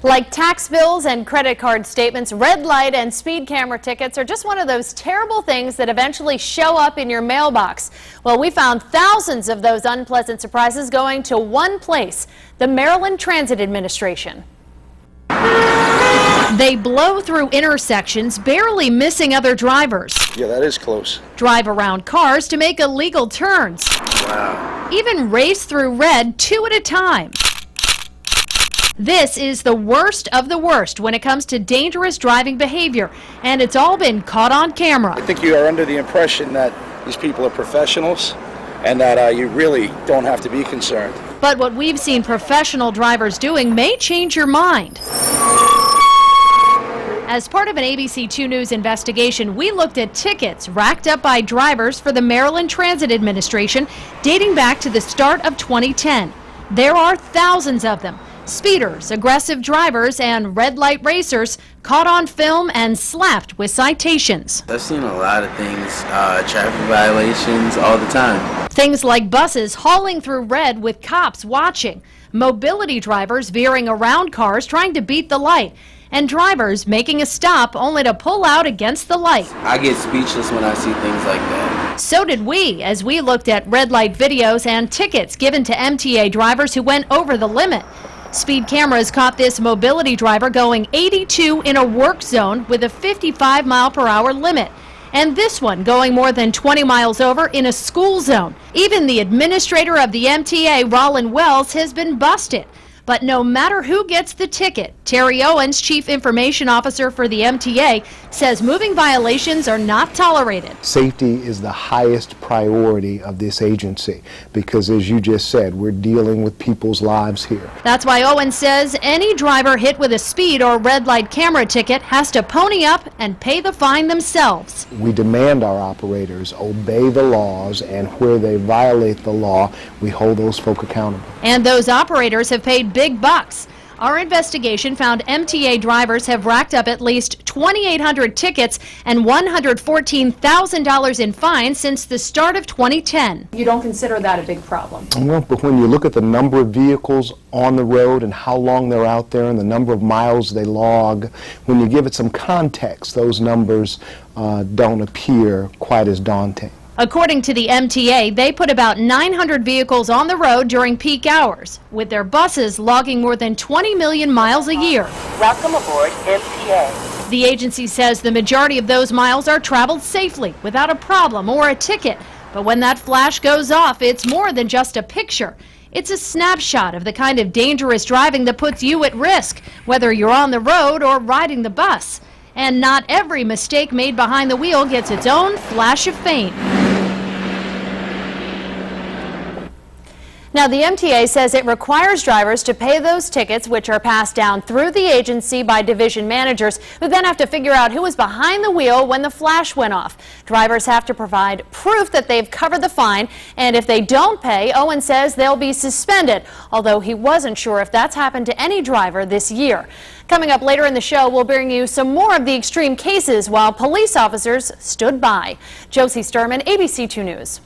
Like tax bills and credit card statements, red light and speed camera tickets are just one of those terrible things that eventually show up in your mailbox. Well, we found thousands of those unpleasant surprises going to one place, the Maryland Transit Administration. They blow through intersections, barely missing other drivers. Yeah, that is close. Drive around cars to make illegal turns. Wow. Even race through red 2 at a time. This is the worst of the worst when it comes to dangerous driving behavior, and it's all been caught on camera. I think you are under the impression that these people are professionals and that you really don't have to be concerned. But what we've seen professional drivers doing may change your mind. As part of an ABC 2 News investigation, we looked at tickets racked up by drivers for the Maryland Transit Administration dating back to the start of 2010. There are thousands of them. Speeders, aggressive drivers, and red light racers caught on film and slapped with citations. I've seen a lot of things, traffic violations all the time. Things like buses hauling through red with cops watching, mobility drivers veering around cars trying to beat the light, and drivers making a stop only to pull out against the light. I get speechless when I see things like that. So did we, as we looked at red light videos and tickets given to MTA drivers who went over the limit. Speed cameras caught this mobility driver going 82 in a work zone with a 55-mile-per-hour limit. And this one going more than 20 miles over in a school zone. Even the administrator of the MTA, Rollin Wells, has been busted. But no matter who gets the ticket, Terry Owens, Chief Information Officer for the MTA, says moving violations are not tolerated. Safety is the highest priority of this agency because, as you just said, we're dealing with people's lives here. That's why Owens says any driver hit with a speed or red light camera ticket has to pony up and pay the fine themselves. We demand our operators obey the laws, and where they violate the law, we hold those folk accountable. And those operators have paid big bucks. Our investigation found MTA drivers have racked up at least 2,800 tickets and $114,000 in fines since the start of 2010. You don't consider that a big problem? Well, but when you look at the number of vehicles on the road and how long they're out there and the number of miles they log, when you give it some context, those numbers don't appear quite as daunting. According to the MTA, they put about 900 vehicles on the road during peak hours, with their buses logging more than 20 million miles a year. Welcome aboard MTA. The agency says the majority of those miles are traveled safely, without a problem or a ticket. But when that flash goes off, it's more than just a picture. It's a snapshot of the kind of dangerous driving that puts you at risk, whether you're on the road or riding the bus. And not every mistake made behind the wheel gets its own flash of fame. Now, the MTA says it requires drivers to pay those tickets, which are passed down through the agency by division managers, who then have to figure out who was behind the wheel when the flash went off. Drivers have to provide proof that they've covered the fine, and if they don't pay, Owen says they'll be suspended, although he wasn't sure if that's happened to any driver this year. Coming up later in the show, we'll bring you some more of the extreme cases while police officers stood by. Josie Sturman, ABC 2 News.